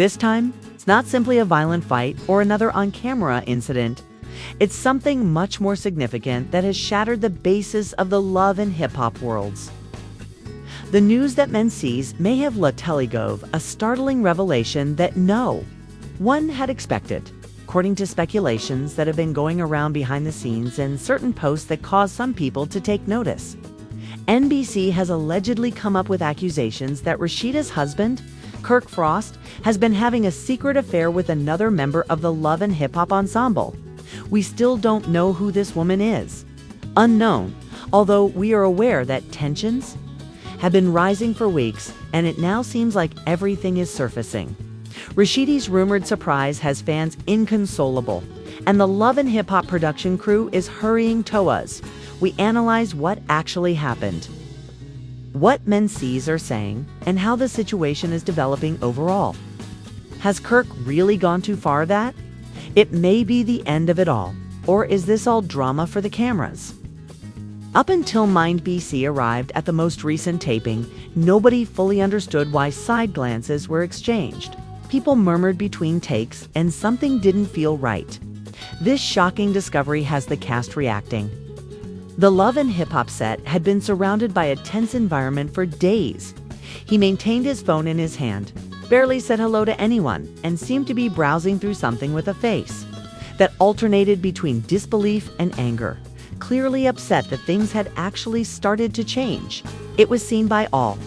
This time, it's not simply a violent fight or another on-camera incident. It's something much more significant that has shattered the basis of the love and hip-hop worlds. The news that Menzies may have let Telegove a startling revelation that no one had expected, according to speculations that have been going around behind the scenes and certain posts that caused some people to take notice. NBC has allegedly come up with accusations that Rasheeda's husband, Kirk Frost, has been having a secret affair with another member of the Love and Hip Hop ensemble. We still don't know who this woman is. Unknown, although we are aware that tensions have been rising for weeks, and it now seems like everything is surfacing. Rasheeda's rumored surprise has fans inconsolable, and the Love and Hip Hop production crew is hurrying to us. We analyze what actually happened, what Menzies are saying, and how the situation is developing overall. Has Kirk really gone too far that it may be the end of it all, or is this all drama for the cameras? Up until MindBC arrived at the most recent taping, nobody fully understood why side glances were exchanged. People murmured between takes, and something didn't feel right. This shocking discovery has the cast reacting. The Love and Hip Hop set had been surrounded by a tense environment for days. He maintained his phone in his hand, barely said hello to anyone, and seemed to be browsing through something with a face that alternated between disbelief and anger, clearly upset that things had actually started to change. It was seen by all,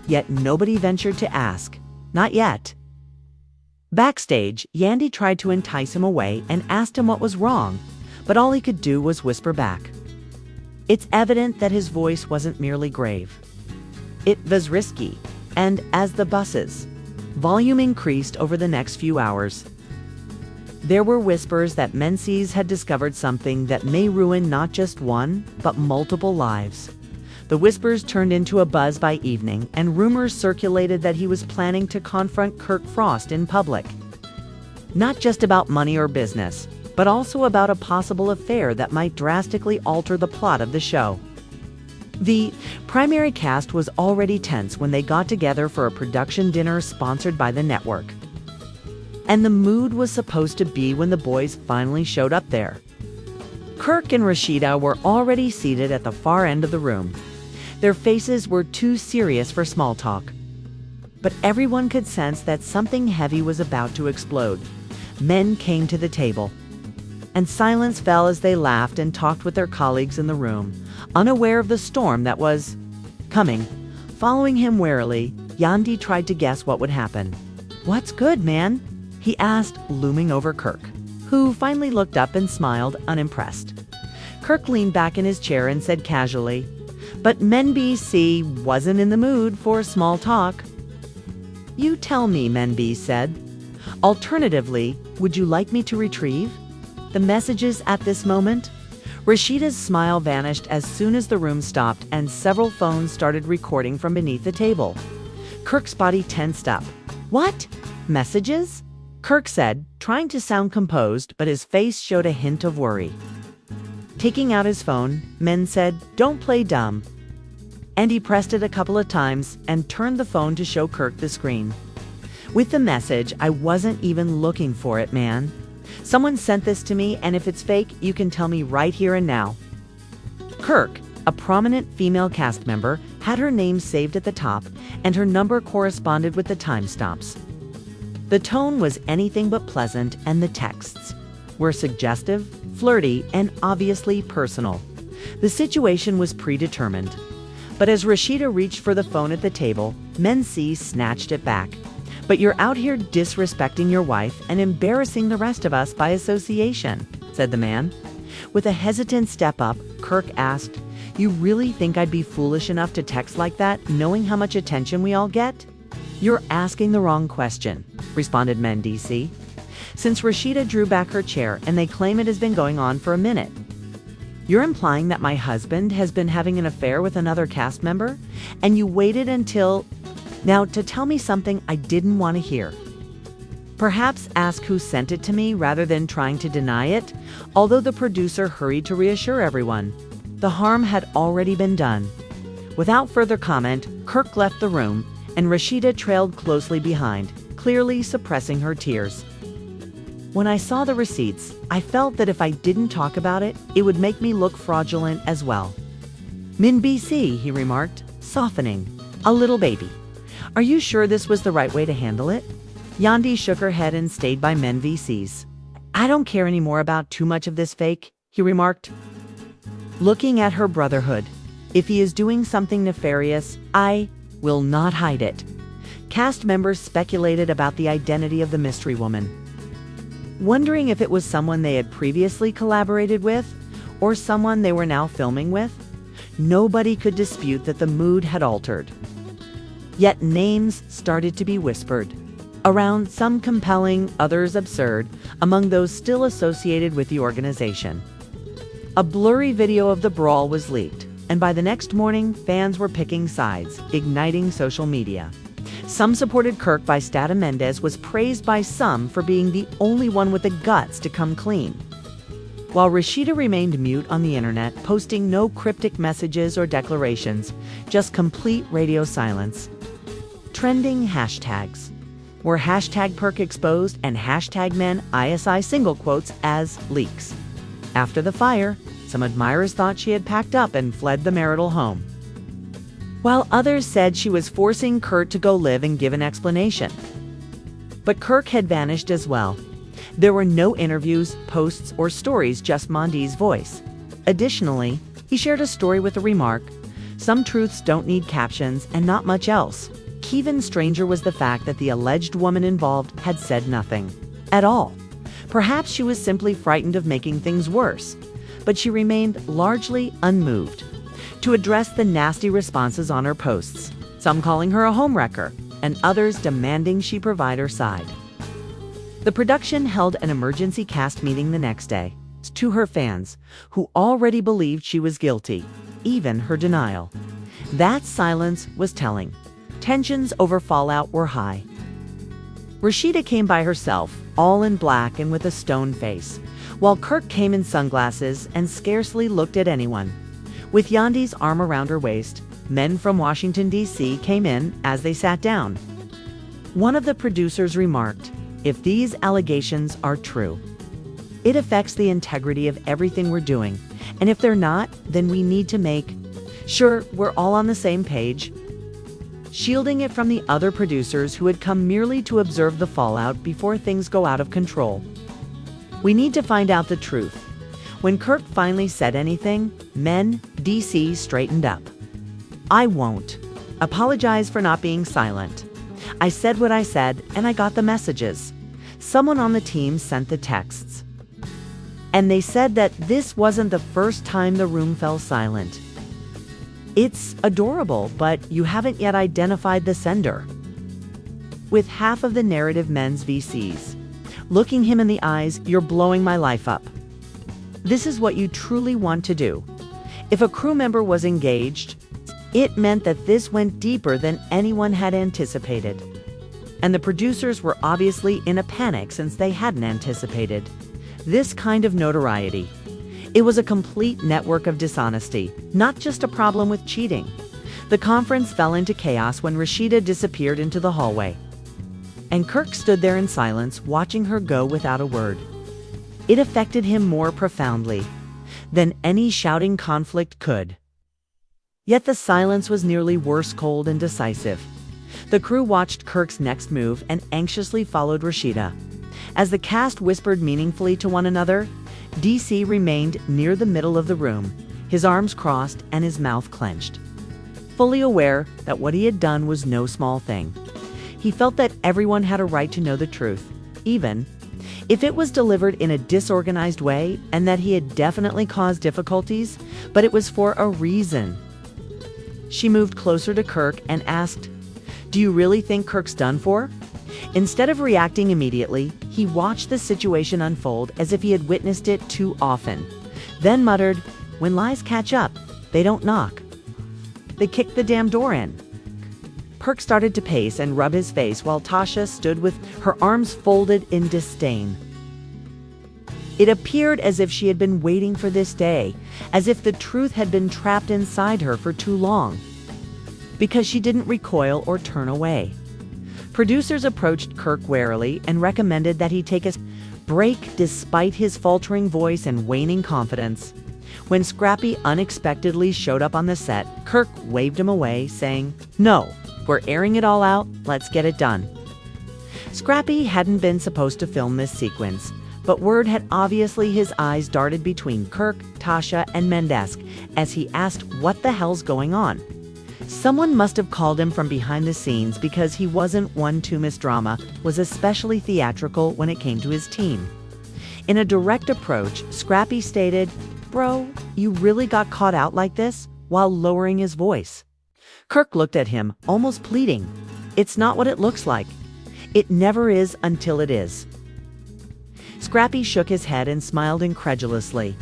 yet nobody ventured to ask. Not yet. Backstage, Yandy tried to entice him away and asked him what was wrong, but all he could do was whisper back. It's evident that his voice wasn't merely grave. It was risky, and as the buses' volume increased over the next few hours, there were whispers that Menzies had discovered something that may ruin not just one, but multiple lives. The whispers turned into a buzz by evening, and rumors circulated that he was planning to confront Kirk Frost in public. Not just about money or business, but also about a possible affair that might drastically alter the plot of the show. The primary cast was already tense when they got together for a production dinner sponsored by the network. And the mood was supposed to be when the boys finally showed up there. Kirk and Rasheeda were already seated at the far end of the room. Their faces were too serious for small talk. But everyone could sense that something heavy was about to explode. Men came to the table, and silence fell as they laughed and talked with their colleagues in the room, unaware of the storm that was coming. Following him warily, Yandy tried to guess what would happen. "What's good, man?" he asked, looming over Kirk, who finally looked up and smiled, unimpressed. Kirk leaned back in his chair and said casually, but MindBC wasn't in the mood for small talk. "You tell me," MindBC said. "Alternatively, would you like me to retrieve the messages at this moment?" Rasheeda's smile vanished as soon as the room stopped and several phones started recording from beneath the table. Kirk's body tensed up. "What? Messages?" Kirk said, trying to sound composed, but his face showed a hint of worry. Taking out his phone, Men said, "Don't play dumb." And he pressed it a couple of times and turned the phone to show Kirk the screen. "With the message, I wasn't even looking for it, man. Someone sent this to me, and if it's fake, you can tell me right here and now." Kirk, a prominent female cast member, had her name saved at the top, and her number corresponded with the timestamps. The tone was anything but pleasant, and the texts were suggestive, flirty, and obviously personal. The situation was predetermined. But as Rasheeda reached for the phone at the table, Menzies snatched it back. "But you're out here disrespecting your wife and embarrassing the rest of us by association," said the man. With a hesitant step up, Kirk asked, "You really think I'd be foolish enough to text like that, knowing how much attention we all get?" "You're asking the wrong question," responded MindBC. "Since Rasheeda drew back her chair and they claim it has been going on for a minute. You're implying that my husband has been having an affair with another cast member, and you waited until now to tell me something I didn't want to hear. Perhaps ask who sent it to me rather than trying to deny it," although the producer hurried to reassure everyone. The harm had already been done. Without further comment, Kirk left the room, and Rasheeda trailed closely behind, clearly suppressing her tears. When I saw the receipts, I felt that if I didn't talk about it, it would make me look fraudulent as well. Min BC, he remarked, softening. A little baby. Are you sure this was the right way to handle it? Yandi shook her head and stayed by Men VCs. I don't care anymore about too much of this fake, he remarked. Looking at her brotherhood. If he is doing something nefarious, I will not hide it. Cast members speculated about the identity of the mystery woman, wondering if it was someone they had previously collaborated with or someone they were now filming with. Nobody could dispute that the mood had altered. Yet names started to be whispered around, some compelling, others absurd, among those still associated with the organization. A blurry video of the brawl was leaked, and by the next morning, fans were picking sides, igniting social media. Some supported Kirk by Stata Mendes was praised by some for being the only one with the guts to come clean, while Rasheeda remained mute on the internet, posting no cryptic messages or declarations, just complete radio silence. Trending hashtags were hashtag Perk exposed and hashtag men ISI single quotes as leaks. After the fire, some admirers thought she had packed up and fled the marital home, while others said she was forcing Kirk to go live and give an explanation. But Kirk had vanished as well. There were no interviews, posts, or stories, just Mondi's voice. Additionally, he shared a story with a remark, "Some truths don't need captions and not much else." Even stranger was the fact that the alleged woman involved had said nothing at all. Perhaps she was simply frightened of making things worse, but she remained largely unmoved to address the nasty responses on her posts, some calling her a homewrecker and others demanding she provide her side. The production held an emergency cast meeting the next day. To her fans, who already believed she was guilty, even her denial. That silence was telling. Tensions over fallout were high. Rasheeda came by herself, all in black and with a stone face, while Kirk came in sunglasses and scarcely looked at anyone. With Yandi's arm around her waist, men from Washington, D.C. came in as they sat down. One of the producers remarked, "If these allegations are true, it affects the integrity of everything we're doing. And if they're not, then we need to make sure we're all on the same page." Shielding it from the other producers who had come merely to observe the fallout before things go out of control. "We need to find out the truth." When Kirk finally said anything, Men DC straightened up. "I won't apologize for not being silent. I said what I said and I got the messages. Someone on the team sent the texts. And they said that this wasn't the first time the room fell silent. It's adorable, but you haven't yet identified the sender." With half of the narrative Men's VCs looking him in the eyes, "You're blowing my life up. This is what you truly want to do." If a crew member was engaged, it meant that this went deeper than anyone had anticipated. And the producers were obviously in a panic since they hadn't anticipated this kind of notoriety. It was a complete network of dishonesty, not just a problem with cheating. The conference fell into chaos when Rasheeda disappeared into the hallway, and Kirk stood there in silence, watching her go without a word. It affected him more profoundly than any shouting conflict could. Yet the silence was nearly worse, cold and decisive. The crew watched Kirk's next move and anxiously followed Rasheeda. As the cast whispered meaningfully to one another, DC remained near the middle of the room, his arms crossed and his mouth clenched, fully aware that what he had done was no small thing. He felt that everyone had a right to know the truth, even if it was delivered in a disorganized way, and that he had definitely caused difficulties, but it was for a reason. She moved closer to Kirk and asked, "Do you really think Kirk's done for?" Instead of reacting immediately, he watched the situation unfold as if he had witnessed it too often, then muttered, "When lies catch up, they don't knock. They kick the damn door in." Kirk started to pace and rub his face while Tasha stood with her arms folded in disdain. It appeared as if she had been waiting for this day, as if the truth had been trapped inside her for too long, because she didn't recoil or turn away. Producers approached Kirk warily and recommended that he take a break despite his faltering voice and waning confidence. When Scrappy unexpectedly showed up on the set, Kirk waved him away, saying, "No, we're airing it all out, let's get it done." Scrappy hadn't been supposed to film this sequence, but word had obviously his eyes darted between Kirk, Tasha, and Mendesk as he asked what the hell's going on. Someone must have called him from behind the scenes because he wasn't one to miss drama, was especially theatrical when it came to his team. In a direct approach, Scrappy stated, "Bro, you really got caught out like this?" while lowering his voice. Kirk looked at him, almost pleading. "It's not what it looks like. It never is until it is." Scrappy shook his head and smiled incredulously.